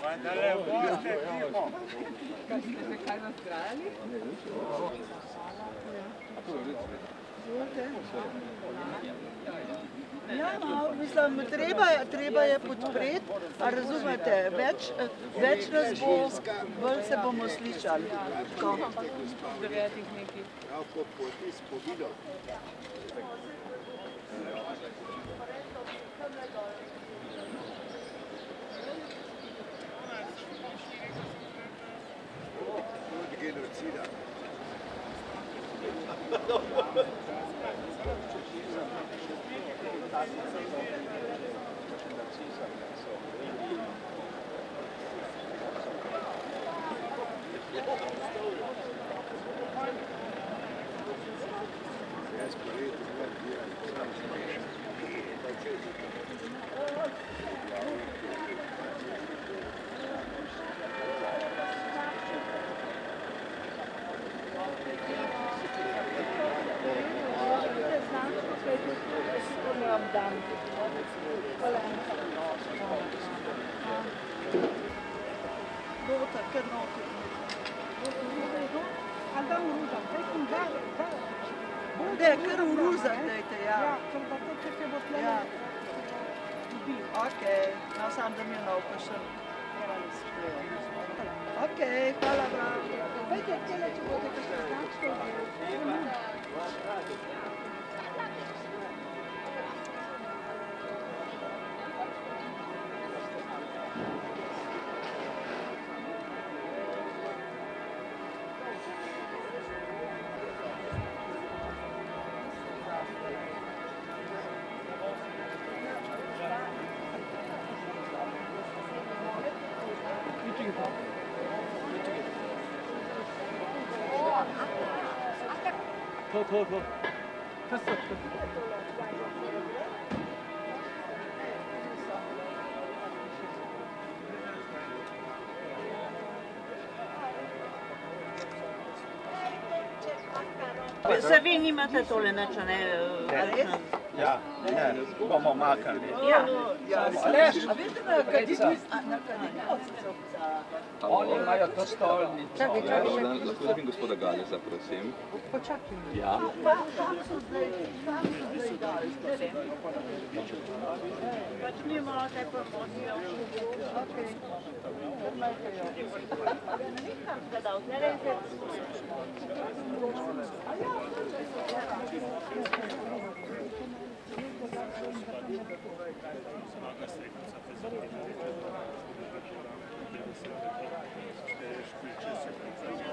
Vendale, boste tiho. Kaj ste se kaj nastrajali? Ja, no, mislim, treba je podpreti, a razumete, več nas bo, bolj se bomo slišali. Devetih nekaj. Kar v ruzah dajte, ja. Okej, no sam da mi je nov, pa še okej, hvala vam. Pejte, tele, če bote kakšne značke. 더. 됐어. Se vi nimate tole nič, ne? Ja, ne, bomo makali. Ja. Aleš, A vidite na Kadinjavcu? oni imajo to stolnico. Lahko dobim gospoda Galeza, prosim. Počakaj. Ja. Kam so zdaj dali? Pač mi malo kaj promocijo. Okej. Nekam ste dal, ne rejte.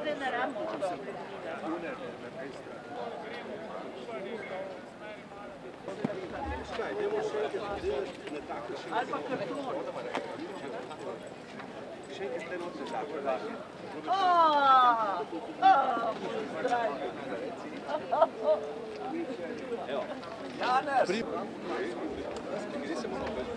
Zdaj na rambo. Ali pa karton. Še enkrat ste noče tako lahko. Evo. Janez! Gre se moramo več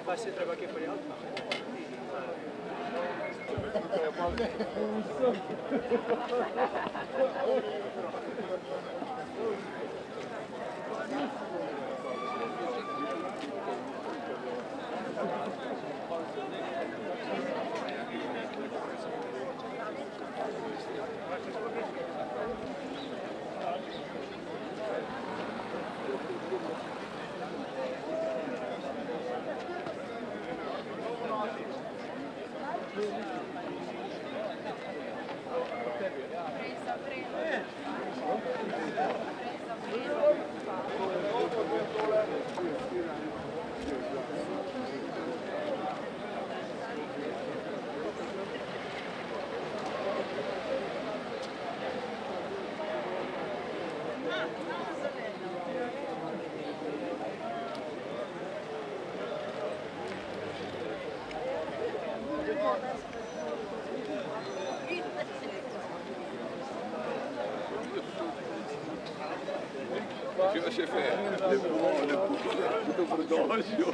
Pa se treba kaj prijaviti? Viva chefe, dobrodošli.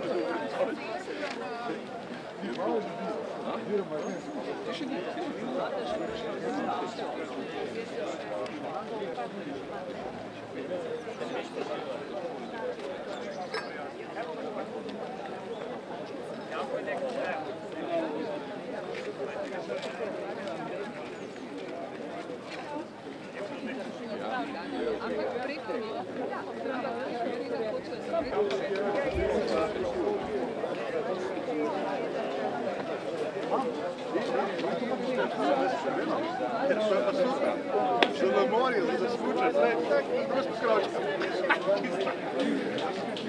Za memorijo, za smučar, zdaj tak, brez pokročka.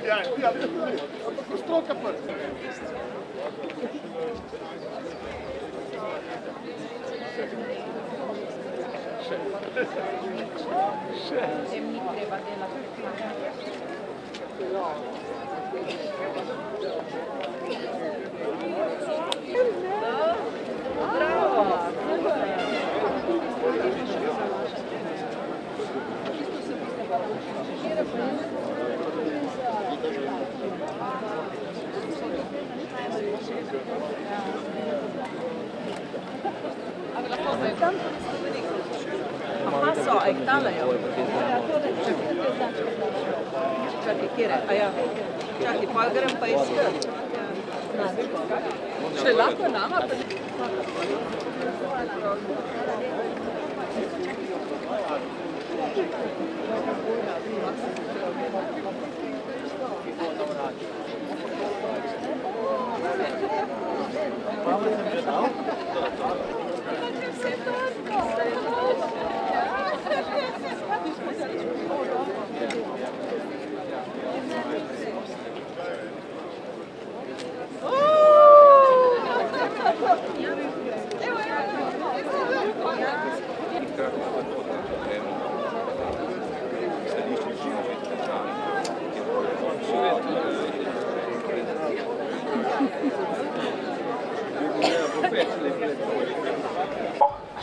Ja, stroka prst. Tem ni treba delati. Aha, so, a jih talajo. Čakaj, kjere? A ja. Čakaj, pa grem pa iskat. Še lahko nama pa...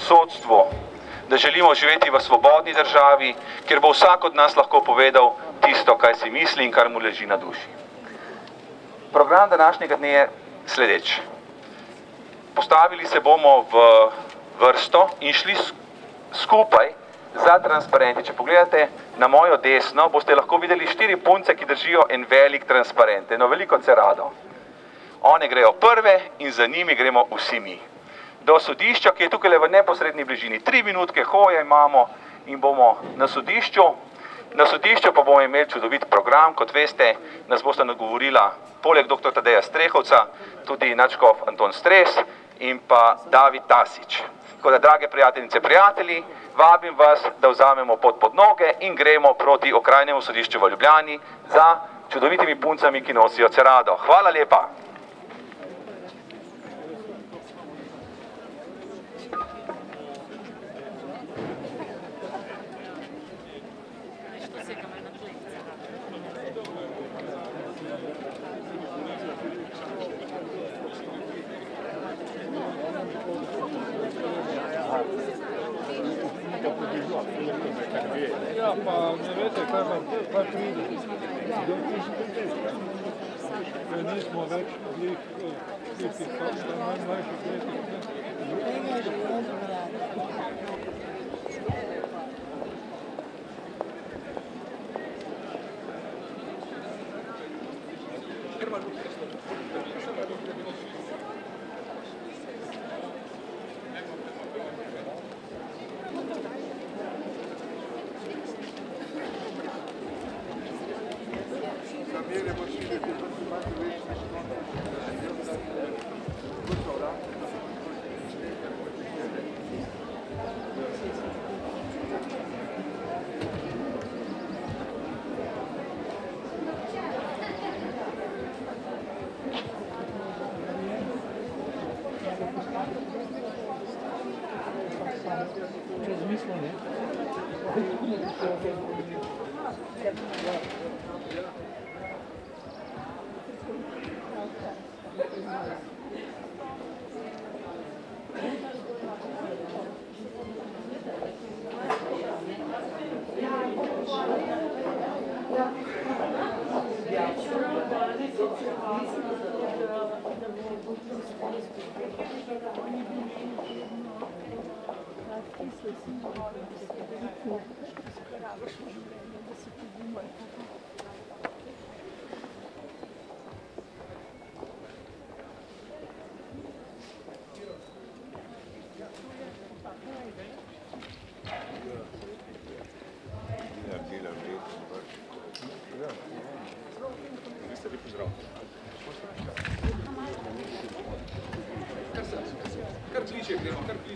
Sodstvo, da želimo živeti v svobodni državi, kjer bo vsak od nas lahko povedal tisto, kaj si misli in kar mu leži na duši. Program današnjega dne je sledeč. Postavili se bomo v vrsto in šli skupaj za transparenti. Če pogledate na mojo desno, boste lahko videli 4 punce, ki držijo en velik transparent, eno veliko cerado. One grejo prve in za njimi gremo vsi mi. Do sodišča, ki je tukaj v neposredni bližini. 3 minutke hoje imamo in bomo na sodišču. Na sodišču pa bomo imeli čudovit program, kot veste, nas bosta nagovorila poleg dr. Tadeja Strehovca, tudi nadškof Anton Stres in pa David Tasič. Tako da, drage prijateljice, prijatelji, vabim vas, da vzamemo pot pod noge in gremo proti okrajnemu sodišču v Ljubljani za čudovitimi puncami, ki nosijo cerado. Hvala lepa! Ja, pa ne veste, kaj pride. Ker nismo več v tistih najmlajših letih.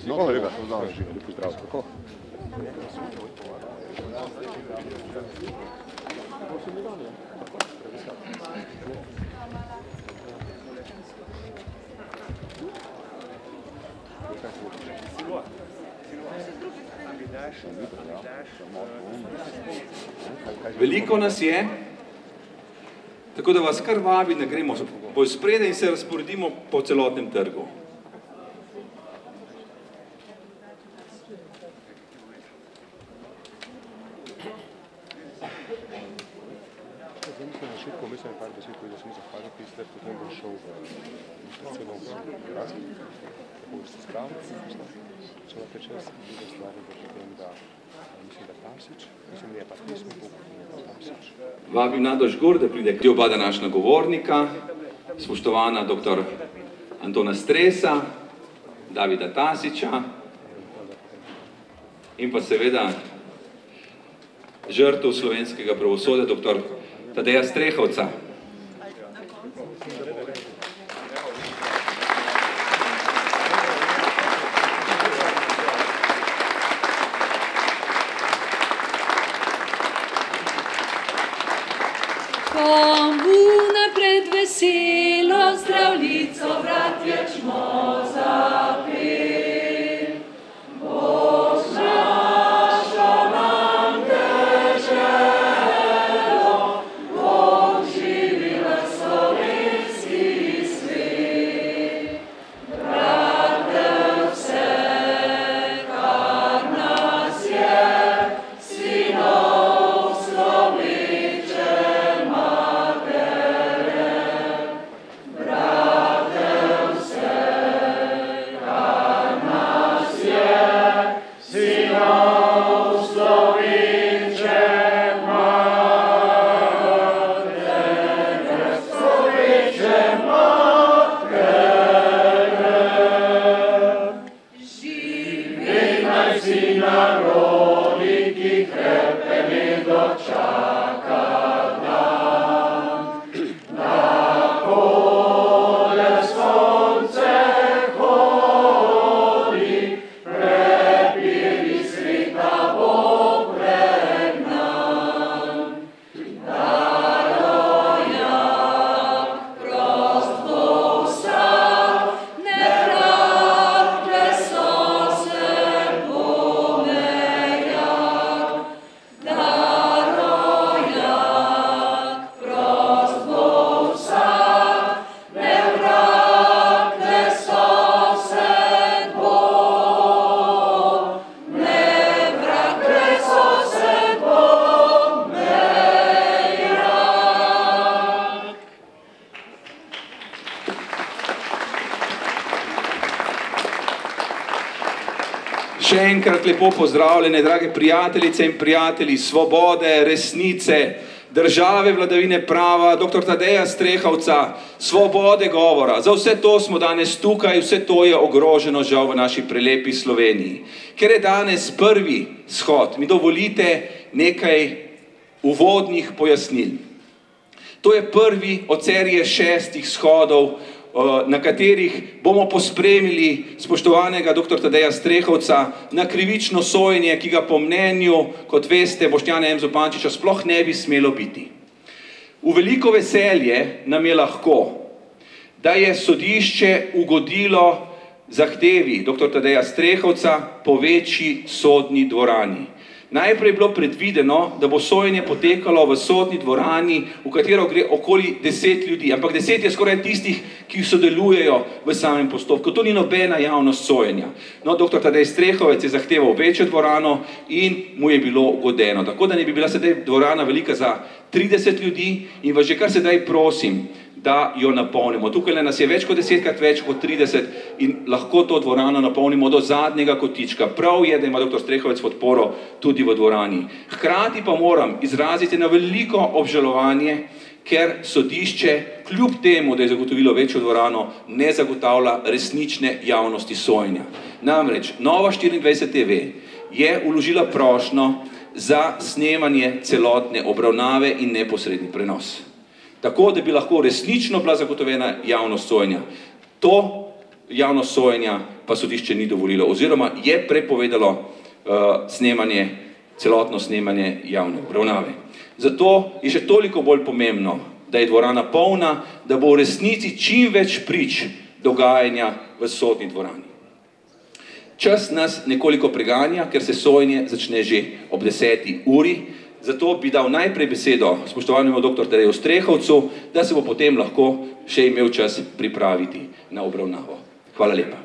No, kolega, poznavaš, lepo zdrav, kako? Veliko nas je, tako da vas kar vabi, da gremo bolj spredaj in se razporedimo po celotnem trgu. Mislim, par besed, da sem zahvalil Pister, potem bom šel v administracijo v Razli, tako v spravno, če lahko čas, druga stvar je potem, da mislim, da Tamsič, mislim, da je pa pismo, da Tamsič. Vabim Nado Žgur, da pride k oba današnja govornika, spoštovana dr. Antona Stresa, Davida Tasiča in pa seveda žrtev slovenskega pravosodja, dr. Tadeja Strehovca. Komu napred veselo zdravljico vratječmo zapet. Bog našo nam deželo, Bog živi v slovenski svet. Brate vse, kar nas je, sinov slovenče matere. Brate Še enkrat lepo pozdravljene, drage prijateljice in prijatelji svobode, resnice, države, vladavine prava, dr. Tadeja Strehovca, svobode govora. Za vse to smo danes tukaj, vse to je ogroženo žal v naši prelepi Sloveniji. Ker je danes prvi shod, mi dovolite nekaj uvodnih pojasnil. To je prvi od serije 6 shodov, na katerih bomo pospremili spoštovanega dr. Tadeja Strehovca na krivično sojenje, ki ga po mnenju, kot veste, Boštjana M. Zupančiča sploh ne bi smelo biti. V veliko veselje nam je lahko, da je sodišče ugodilo zahtevi dr. Tadeja Strehovca po večji sodni dvorani. Najprej je bilo predvideno, da bo sojenje potekalo v sodni dvorani, v katero gre okoli 10 ljudi, ampak 10 je skoraj tistih, ki sodelujejo v samem postopku. To ni nobena javnost sojenja. No, dr. Tadej Strehovec je zahteval večjo dvorano in mu je bilo ugodeno. Tako da ne bi bila sedaj dvorana velika za 30 ljudi in vas že kar sedaj prosim, da jo napolnimo. Tukaj nas je več kot 10krat več kot 30 in lahko to dvorano napolnimo do zadnjega kotička. Prav je, da ima dr. Strehovec podporo tudi v dvorani. Hkrati pa moram izraziti na veliko obžalovanje, ker sodišče, kljub temu, da je zagotovilo večjo dvorano, ne zagotavlja resnične javnosti sojenja. Namreč, Nova 24 TV je vložila prošnjo za snemanje celotne obravnave in neposredni prenos. Tako, da bi lahko resnično bila zagotovljena javnost sojenja. To javnost sojenja pa sodišče ni dovolilo, oziroma je prepovedalo celotno snemanje javne obravnave. Zato je še toliko bolj pomembno, da je dvorana polna, da bo v resnici čim več prič dogajanja v sodni dvorani. Čas nas nekoliko preganja, ker se sojenje začne že ob 10. uri, zato bi dal najprej besedo spoštovanemu dr. Tadeju Strehovcu, da se bo potem lahko še imel čas pripraviti na obravnavo. Hvala lepa.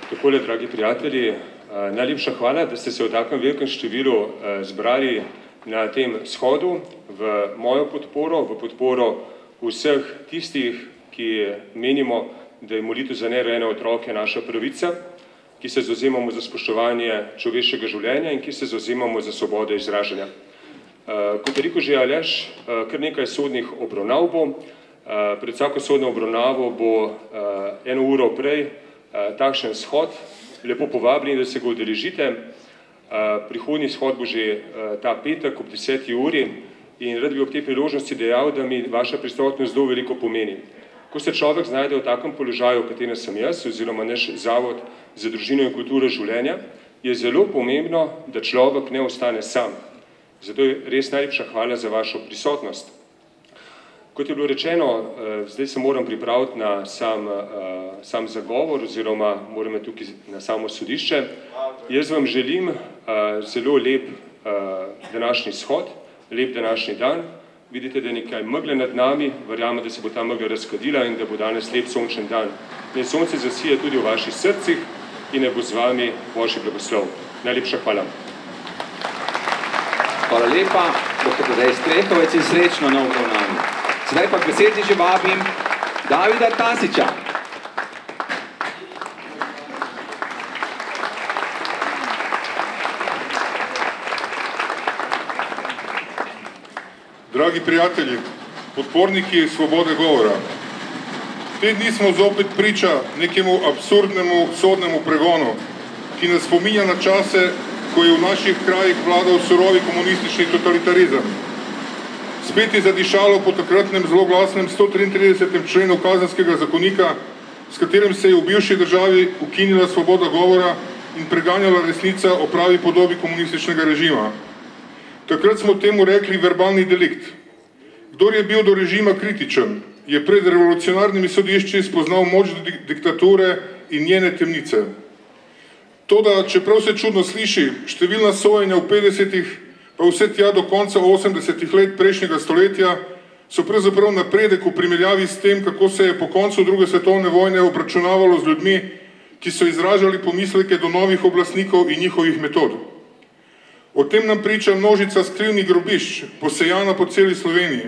Takole, dragi prijatelji, najlepša hvala, da ste se v takem velikem številu zbrali na tem shodu v mojo podporo, v podporo vseh tistih, ki menimo, da je molitev za nerojene otroke naša pravica, ki se zavzemamo za spoštovanje človeškega življenja in ki se zavzemamo za svobodo izražanja. Kot je rekel že Aleš, kar nekaj sodnih obravnav bo. Pred vsako sodno obravnavo bo 1 uro prej takšen shod. Lepo povabljeni, da se ga udeležite. Prihodnji shod bo že ta petek ob 10. uri in rad bi ob tej priložnosti dejal, da mi vaša prisotnost zelo veliko pomeni. Ko se človek znajde v takem položaju, v katerem sem jaz, oziroma naš Zavod za družino in kulturo življenja, je zelo pomembno, da človek ne ostane sam. Zato je res najlepša hvala za vašo prisotnost. Kot je bilo rečeno, zdaj se moram pripraviti na sam zagovor, oziroma moram tukaj na samo sodišče. Jaz vam želim zelo lep današnji shod, lep današnji dan. Vidite, da je nekaj megle nad nami, verjamem, da se bo ta megla razkadila in da bo danes lep sončen dan. Naj sonce zasije tudi v vaših srcih in naj bo z vami Božji blagoslov. Najlepša hvala. Hvala lepa, dr. Tadej Strehovec, in srečno na obravnavi. Sedaj pa k besedi že vabim Davida Tasića. Dragi prijatelji, podporniki svobode govora, te dni smo zopet priča nekemu absurdnemu sodnemu pregonu, ki nas spominja na čase, ko je v naših krajih vladal surovi komunistični totalitarizem. Spet je zadišalo po takratnem zloglasnem 133. členu Kazenskega zakonika, s katerim se je v bivši državi ukinila svoboda govora in preganjala resnica o pravi podobi komunističnega režima. Takrat smo temu rekli verbalni delikt. Kdor je bil do režima kritičen, je pred revolucionarnimi sodišči spoznal moč diktature in njene temnice. Toda, čeprav se čudno sliši, številna sojenja v 50-ih, pa vse tja do konca 80-ih let prejšnjega stoletja, so pravzaprav napredek v primerjavi s tem, kako se je po koncu druge svetovne vojne obračunavalo z ljudmi, ki so izražali pomisleke do novih oblastnikov in njihovih metod. O tem nam priča množica skrivnih grobišč, posejana po celi Sloveniji.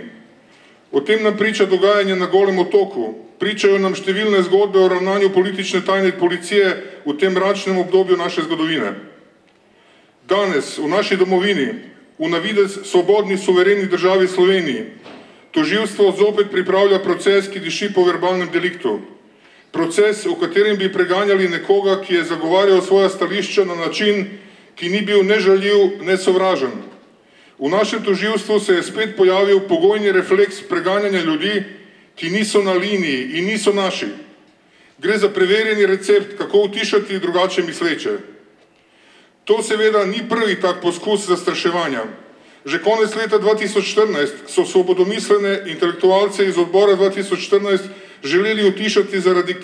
O tem nam priča dogajanje na Golem otoku, pričajo nam številne zgodbe o ravnanju politične tajne policije v tem mračnem obdobju naše zgodovine. Danes v naši domovini, v navidez svobodni suvereni državi Sloveniji, tožilstvo zopet pripravlja proces, ki diši po verbalnem deliktu. Proces, v katerem bi preganjali nekoga, ki je zagovarjal svoja stališča na način, ki ni bil ne žaljiv, ne sovražen. V našem tožilstvu se je spet pojavil pogojni refleks preganjanja ljudi, ki niso na liniji in niso naši. Gre za preverjeni recept, kako utišati drugače misleče. To seveda ni prvi tak poskus zastraševanja. Že konec leta 2014 so svobodomislene intelektualce iz odbora 2014 želeli utišati zaradi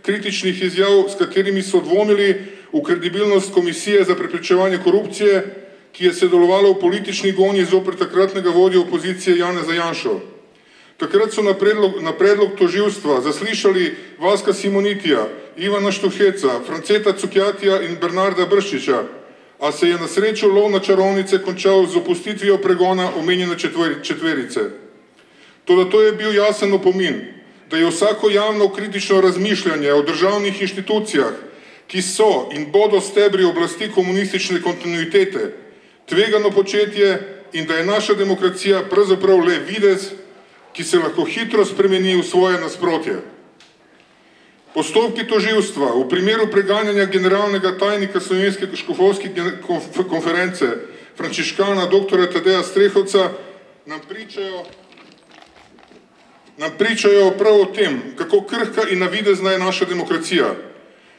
kritičnih izjav, s katerimi so dvomili v kredibilnost Komisije za preprečevanje korupcije, ki je sodelovala v politični gonji zoper takratnega vodje opozicije Janeza Janšo. Takrat so na predlog tožilstva zaslišali Vaska Simonitija, Ivana Štuheca, Franceta Cukjatija in Bernarda Brščiča, a se je na srečo lov na čarovnice končal z opustitvijo pregona omenjene četverice. Toda to je bil jasen opomin, da je vsako javno kritično razmišljanje o državnih inštitucijah, ki so in bodo stebri oblasti komunistične kontinuitete, tvegano početje in da je naša demokracija pravzaprav le videz, ki se lahko hitro spremeni v svoje nasprotje. Postopki tožilstva v primeru preganjanja generalnega tajnika Slovenske škofovske konference Frančiškana dr. Tadeja Strehovca nam pričajo prav o tem, kako krhka in navidezna je naša demokracija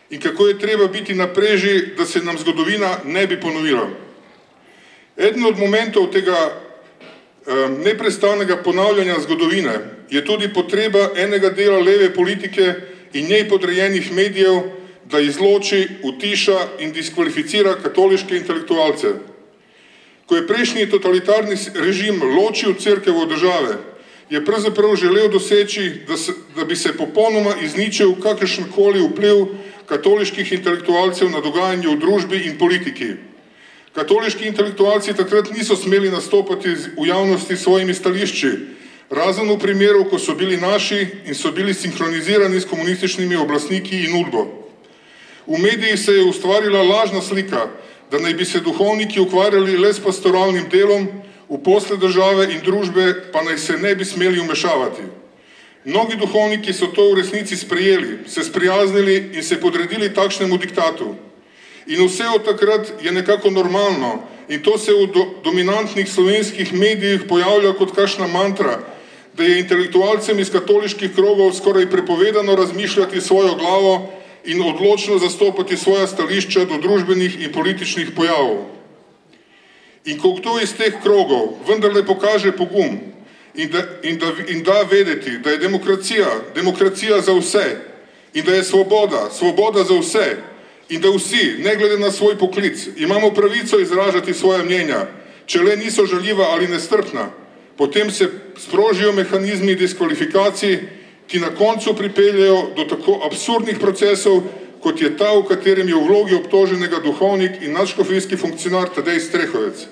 in kako je treba biti na preži, da se nam zgodovina ne bi ponovila. Eden od momentov tega neprestanega ponavljanja zgodovine je tudi potreba enega dela leve politike in njej podrejenih medijev, da izloči, utiša in diskvalificira katoliške intelektualce. Ko je prejšnji totalitarni režim ločil cerkev od države, je pravzaprav želel doseči, da bi se popolnoma izničil kakršenkoli vpliv katoliških intelektualcev na dogajanje v družbi in politiki. Katoliški intelektualci takrat niso smeli nastopati v javnosti s svojimi stališči, razen v primeru, ko so bili naši in so bili sinhronizirani s komunističnimi oblastniki in udbo. V medijih se je ustvarila lažna slika, da naj bi se duhovniki ukvarjali le s pastoralnim delom, v posle države in družbe pa naj se ne bi smeli vmešavati. Mnogi duhovniki so to v resnici sprejeli, se sprijaznili in se podredili takšnemu diktatu. In vse od takrat je nekako normalno in to se v dominantnih slovenskih medijih pojavlja kot kakšna mantra, da je intelektualcem iz katoliških krogov skoraj prepovedano razmišljati svojo glavo in odločno zastopati svoja stališča do družbenih in političnih pojavov. In ko kdo iz teh krogov vendarle pokaže pogum in da vedeti, da je demokracija za vse in da je svoboda za vse in da vsi, ne glede na svoj poklic, imamo pravico izražati svoja mnenja, če le niso žaljiva ali nestrpna, potem se sprožijo mehanizmi diskvalifikacij, ki na koncu pripeljejo do tako absurdnih procesov, kot je ta, v katerem je v vlogi obtoženega duhovnik in nadškofijski funkcionar Tadej Strehovec.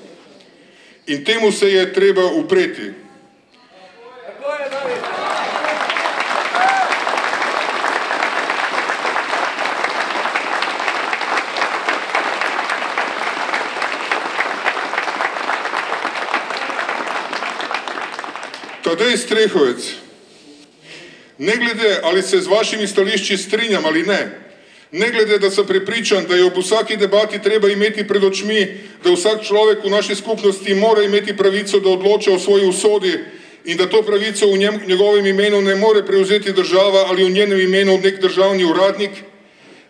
In temu se je treba upreti. Tadej Strehovec, ne glede, ali se z vašimi stališči strinjam ali ne glede, da sem prepričan, da je ob vsaki debati treba imeti pred očmi, da vsak človek v naši skupnosti mora imeti pravico, da odloča o svoji usodi in da to pravico v njegovem imenu ne more prevzeti država ali v njenem imenu nek državni uradnik,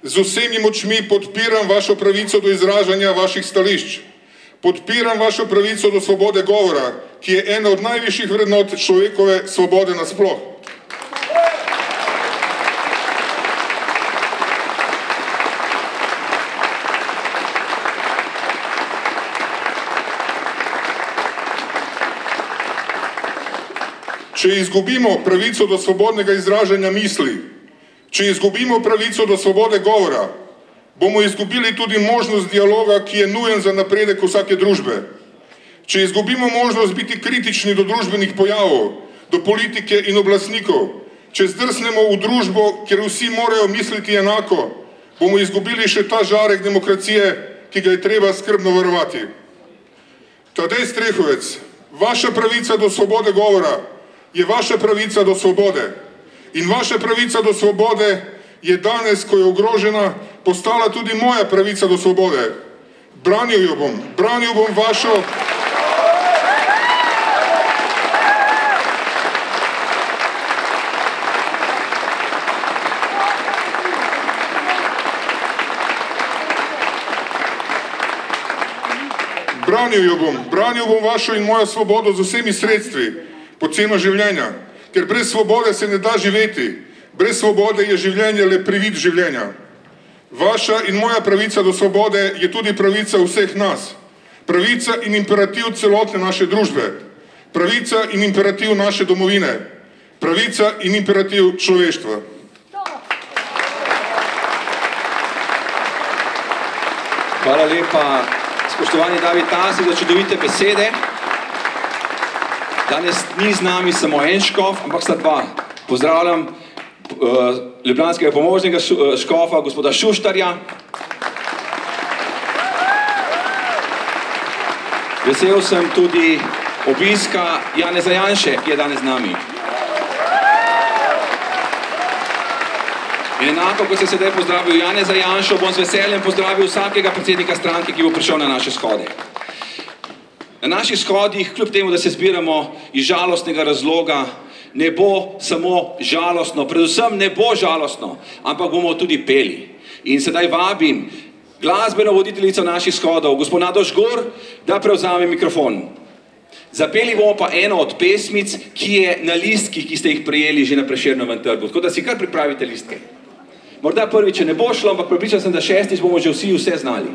z vsemi močmi podpiram vašo pravico do izražanja vaših stališč. Podpiram vašo pravico do svobode govora, ki je ena od najvišjih vrednot človekove svobode nasploh. Če izgubimo pravico do svobodnega izražanja misli, če izgubimo pravico do svobode govora, bomo izgubili tudi možnost dialoga, ki je nujen za napredek vsake družbe. Če izgubimo možnost biti kritični do družbenih pojavov, do politike in oblastnikov, če zdrsnemo v družbo, kjer vsi morajo misliti enako, bomo izgubili še ta žarek demokracije, ki ga je treba skrbno varovati. Tadej Strehovec, vaša pravica do svobode govora je vaša pravica do svobode. In vaša pravica do svobode je danes, ko je ogrožena, postala tudi moja pravica do svobode. Branil bom vašo... Branil bom vašo in mojo svobodo z vsemi sredstvi, po ceno življenja, ker brez svobode se ne da živeti, brez svobode je življenje le privid življenja. Vaša in moja pravica do svobode je tudi pravica vseh nas, pravica in imperativ celotne naše družbe, pravica in imperativ naše domovine, pravica in imperativ človeštva. Hvala lepa. Spoštovani David Tasi, za čudovite besede. Danes ni z nami samo en škof, ampak sta dva. Pozdravljam ljubljanskega pomožnega škofa, gospoda Šuštarja. Vesel sem tudi obiska Janeza Janše, ki je danes z nami. In enako, ko se sedaj pozdravil Janeza Janšo, bom z veseljem pozdravil vsakega predsednika stranke, ki bo prišel na naše shode. Na naših shodih, kljub temu, da se zbiramo iz žalostnega razloga, ne bo samo žalostno, predvsem ne bo žalostno, ampak bomo tudi peli. In sedaj vabim glasbeno voditeljico naših shodov, gospod Nado Žgor, da prevzame mikrofon. Zapeli bomo pa eno od pesmic, ki je na listkih, ki ste jih prejeli že na Prešernovem trgu. Tako da si kar pripravite listke. Morda prvič ne bo šlo, ampak prepričan sem, da šestič bomo že vsi vse znali.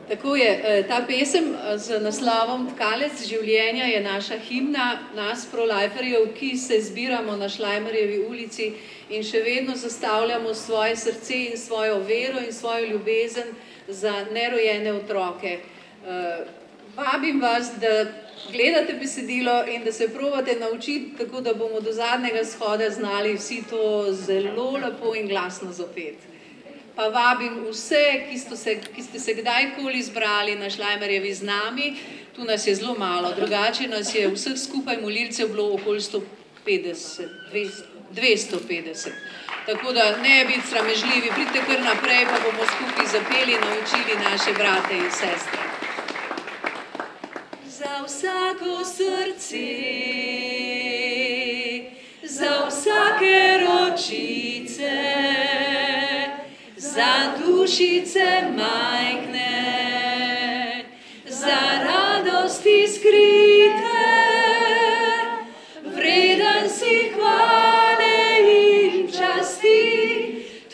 Tako je, ta pesem z naslovom Tkalec življenja je naša himna, nas pro-liferjev, ki se zbiramo na Šlajmerjevi ulici in še vedno zastavljamo svoje srce in svojo vero in svojo ljubezen za nerojene otroke. Vabim vas, da gledate besedilo in da se probate naučiti, tako da bomo do zadnjega shoda znali vsi to zelo lepo in glasno zapeti. Pa vabim vse, ki ste se kdajkoli zbrali na Šlajmerjevi z nami, tu nas je zelo malo, drugače nas je vseh skupaj molilcev bilo okoli 250. Tako da ne biti sramežljivi, pridite kar naprej, pa bomo skupaj zapeli in naučili naše brate in sestre. Za vsako srce, za vsake ročice, za dušice majhne, za radosti skrite, vreden si hvale in časti,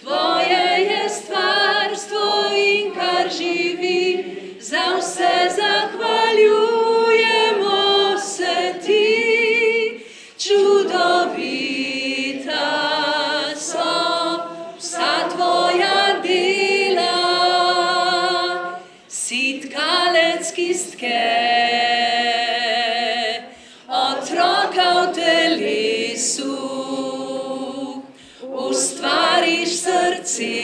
tvoje je stvarstvo in kar živi, za vse zahvaljujemo se ti, čudovita so vsa tvoja dela, si tkalec kistke, otroka v telesu, ustvariš srce,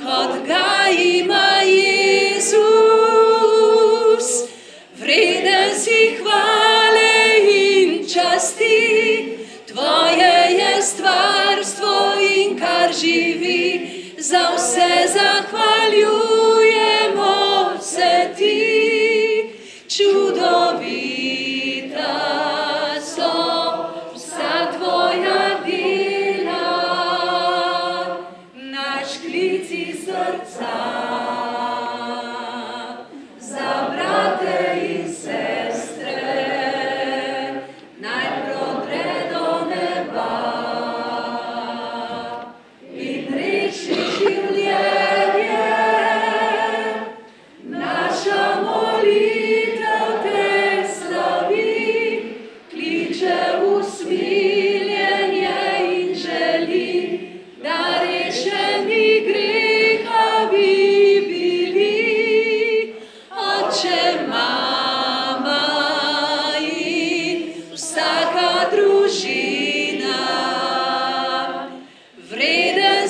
kot ga ima Jezus, vreden si hvale in časti, tvoje je stvarstvo in kar živi, za vse zahvaljujemo se ti, čudovita so vsa tvoja dela, naš klic iz srca, za brate in sestre, naj prodre do neba in reši življenje. Naša molitev te slavi, kliče usmiljenje in želi.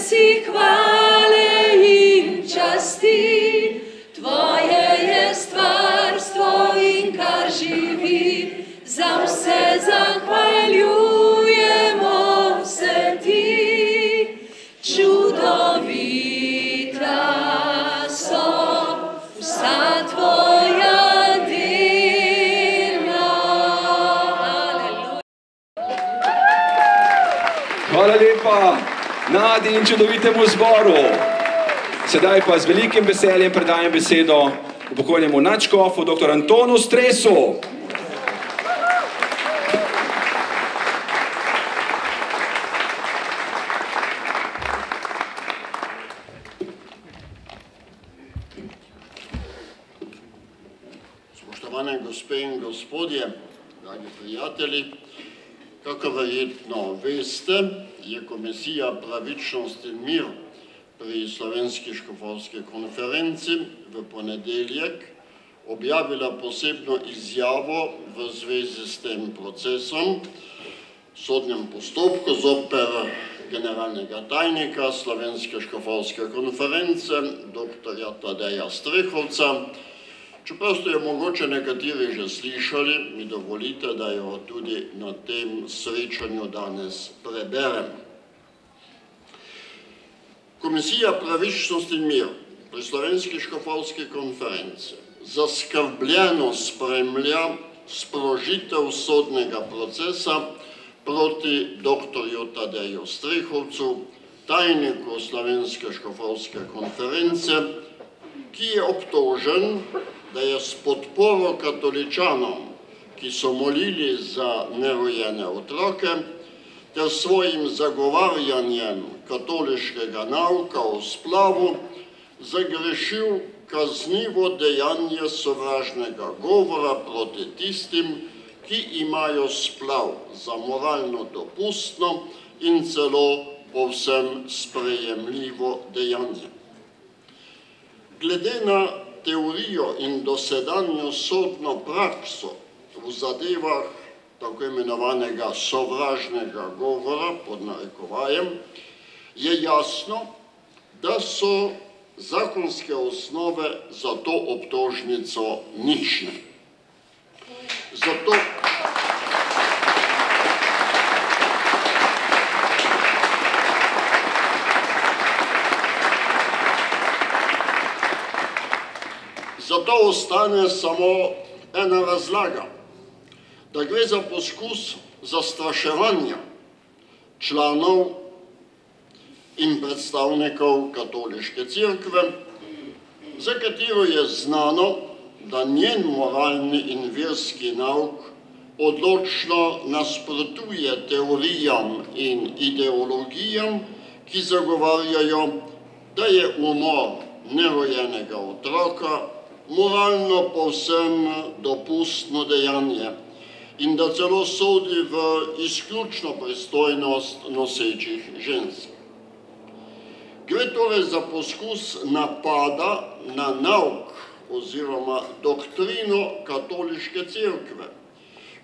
si hvale in časti, tvoje je stvarstvo in kar živi, za vse zahvaljujemo se ti. Čudovita so vsa tvoja dela. Hvala lepa Nadi in čudovitemu zboru. Sedaj pa z velikim veseljem predajam besedo upokojnemu nadškofu dr. Antonu Stresu. Spoštovane gospe in gospodje, dragi prijatelji, kako verjetno veste, je Komisija Pravičnost in mir pri Slovenski škofovski konferenci v ponedeljek objavila posebno izjavo v zvezi s tem procesom, sodnem postopku zoper generalnega tajnika Slovenske škofovske konference, dr. Tadeja Strehovca. Čeprav ste jo mogoče nekateri že slišali, mi dovolite, da jo tudi na tem srečanju danes preberem. Komisija Pravičnost in mir pri Slovenski škofovski konferenci zaskrbljeno spremlja sprožitev sodnega procesa proti dr. Tadeju Strehovcu, tajniku Slovenske škofovske konference, ki je obtožen, da je s podporo katoličanom, ki so molili za nerojene otroke, ter svojim zagovarjanjem katoliškega nauka o splavu zagrešil kaznivo dejanje sovražnega govora proti tistim, ki imajo splav za moralno dopustno in celo povsem sprejemljivo dejanje. Glede na teorijo in dosedanjo sodno prakso v zadevah tako imenovanega sovražnega govora, pod narekovajem, je jasno, da so zakonske osnove za to obtožnico nične. Zato ostane samo ena razlaga, da gre za poskus zastraševanja članov in predstavnikov katoliške cerkve, za katero je znano, da njen moralni in verski nauk odločno nasprotuje teorijam in ideologijam, ki zagovarjajo, da je umor nerojenega otroka moralno povsem dopustno dejanje in da celo sodi v izključno pristojnost nosečih žensk. Gre torej za poskus napada na nauk oziroma doktrino katoliške cerkve,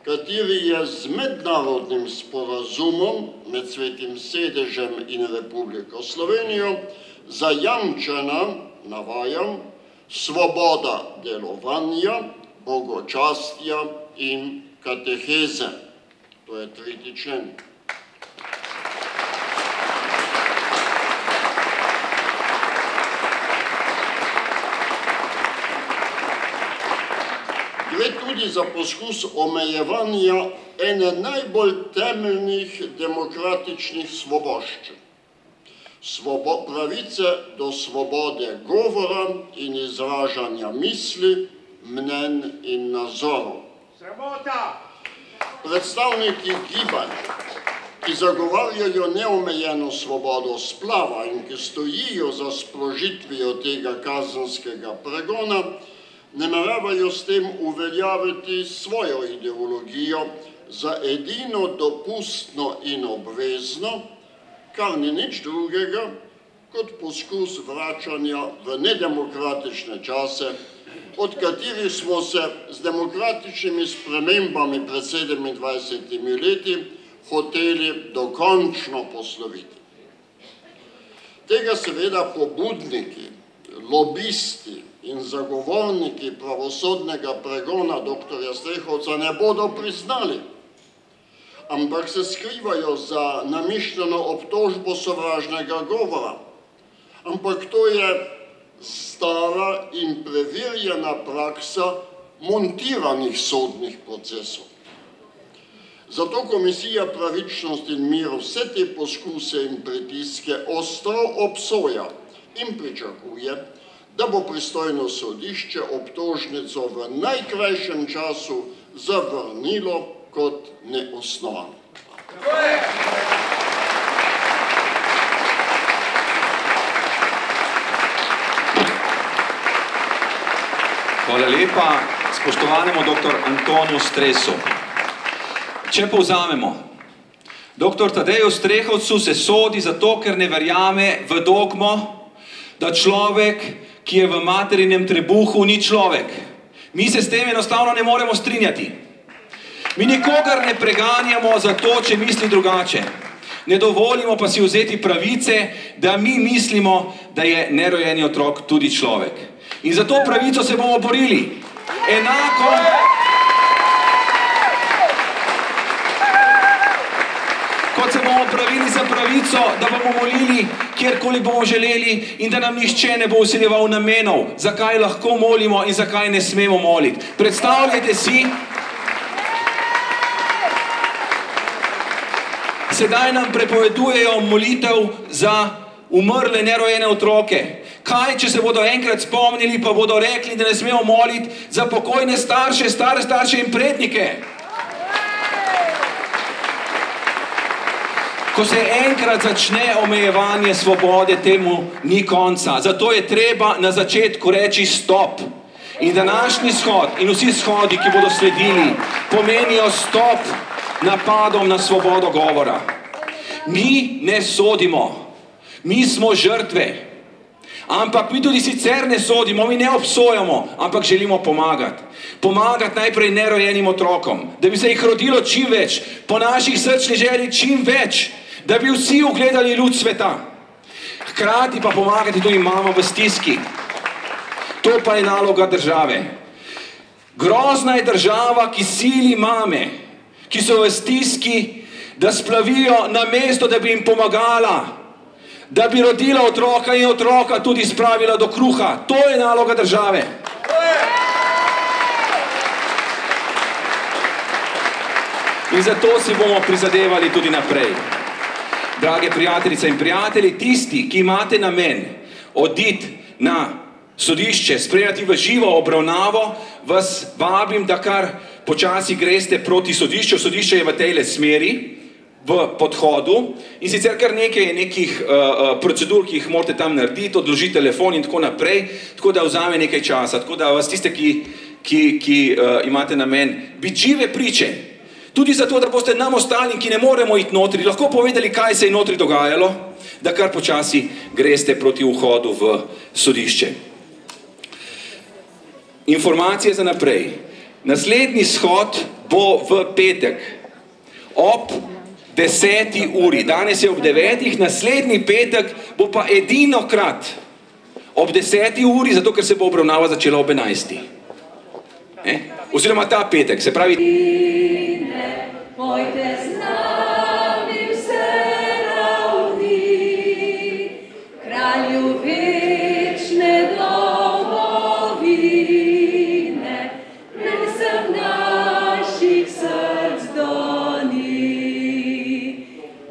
kateri je z mednarodnim sporazumom med Svetim sedežem in Republiko Slovenijo zajamčena, navajam, svoboda delovanja, bogočastja in kateheze. To je 3. člen. Gre tudi za poskus omejevanja ene najbolj temeljnih demokratičnih svoboščin. Pravice do svobode govora in izražanja misli, mnenj in nazorov. Predstavniki gibanj, ki zagovarjajo neomejeno svobodo splava in ki stojijo za sprožitvijo tega kazenskega pregona, nameravajo s tem uveljaviti svojo ideologijo za edino dopustno in obvezno, kar ni nič drugega kot poskus vračanja v nedemokratične čase, od katerih smo se z demokratičnimi spremembami pred 27 leti hoteli dokončno posloviti. Tega seveda pobudniki, lobisti in zagovorniki pravosodnega pregona dr. Strehovca ne bodo priznali, ampak se skrivajo za namišljeno obtožbo sovražnega govora. Ampak to je stara in preverjena praksa montiranih sodnih procesov. Zato Komisija Pravičnost in mir vse te poskuse in pritiske ostro obsoja in pričakuje, da bo pristojno sodišče obtožnico v najkrajšem času zavrnilo kot neosnovano. Hvala lepa spoštovanemu dr. Antonu Stresu. Če povzamemo, dr. Tadeju Strehovcu se sodi zato, ker ne verjame v dogmo, da človek, ki je v materinem trebuhu, ni človek. Mi se s tem enostavno ne moremo strinjati. Mi nikogar ne preganjamo zato, če misli drugače. Ne dovolimo pa si vzeti pravice, da mi mislimo, da je nerojeni otrok tudi človek. In za to pravico se bomo borili. Enako kot se bomo pravili za pravico, da bomo molili, kjerkoli bomo želeli in da nam nihče ne bo vsiljeval namenov, zakaj lahko molimo in zakaj ne smemo moliti. Predstavljajte si, sedaj nam prepovedujejo molitev za umrle nerojene otroke. Kaj, če se bodo enkrat spomnili, pa bodo rekli, da ne smemo moliti za pokojne starše, stare starše in prednike? Ko se enkrat začne omejevanje svobode, temu ni konca. Zato je treba na začetku reči stop. In današnji shod in vsi shodi, ki bodo sledili, pomenijo stop napadom na svobodo govora. Mi ne sodimo, mi smo žrtve. Ampak mi tudi sicer ne sodimo, mi ne obsojamo, ampak želimo pomagati. Pomagati najprej nerojenim otrokom, da bi se jih rodilo čim več, po naših srčni želji čim več, da bi vsi ugledali luč sveta. Hkrati pa pomagati tudi mamam v stiski. To pa je naloga države. Grozna je država, ki sili mame, ki so v stiski, da splavijo namesto, da bi jim pomagala, da bi rodila otroka in otroka tudi spravila do kruha. To je naloga države. In zato si bomo prizadevali tudi naprej. Drage prijateljice in prijatelji, tisti, ki imate namen oditi na sodišče, sprejeti v živo obravnavo, vas vabim, da kar počasi greste proti sodišču. Sodišče je v tejle smeri, v podhodu, in sicer kar nekaj nekih procedur, ki jih morate tam narediti, odložiti telefon in tako naprej, tako da vzame nekaj časa. Tako da vas tiste, ki imate namen biti žive priče, tudi zato, da boste nam ostali, ki ne moremo iti notri, lahko povedali, kaj se je notri dogajalo, da kar počasi greste proti vhodu v sodišče. Informacije za naprej. Naslednji shod bo v petek ob 10. uri. Danes je ob 9. Naslednji petek bo pa edinokrat ob 10. uri, zato ker se bo obravnava začela ob 11. Oziroma ta petek, se pravi... Pojte z nami vse ravni, kralju večne domovine, pesem naših src doni.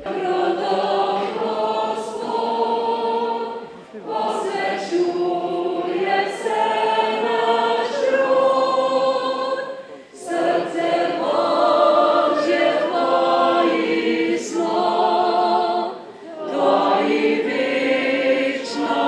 Rodom Gospod, posvečuje se naš rod, srce Božje tvoji smo, tvoji večno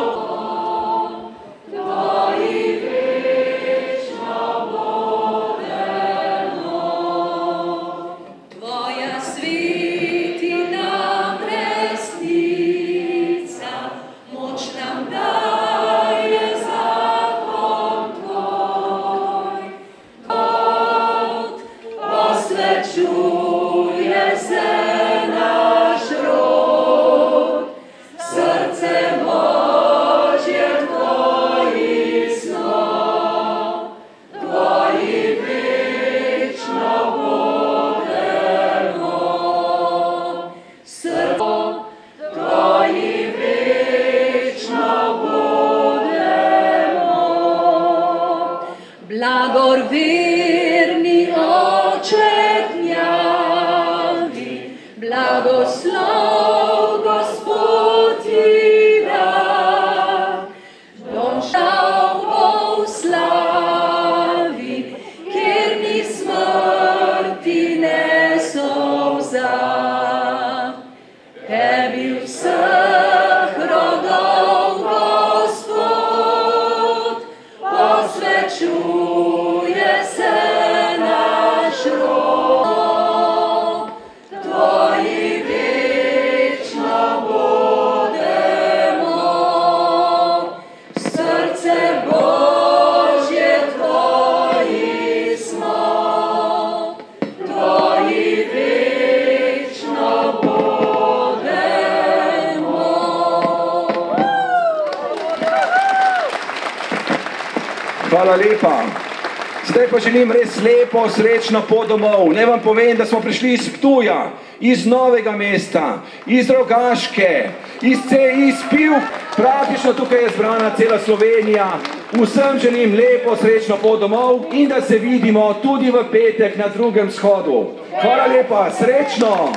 Hvala lepa. Zdaj pa želim res lepo, srečno pot domov. Naj vam povem, da smo prišli iz Ptuja, iz Novega mesta, iz Rogaške, iz Piv. Praktično tukaj je zbrana cela Slovenija. Vsem želim lepo, srečno pot domov in da se vidimo tudi v petek na drugem shodu. Hvala lepa, srečno!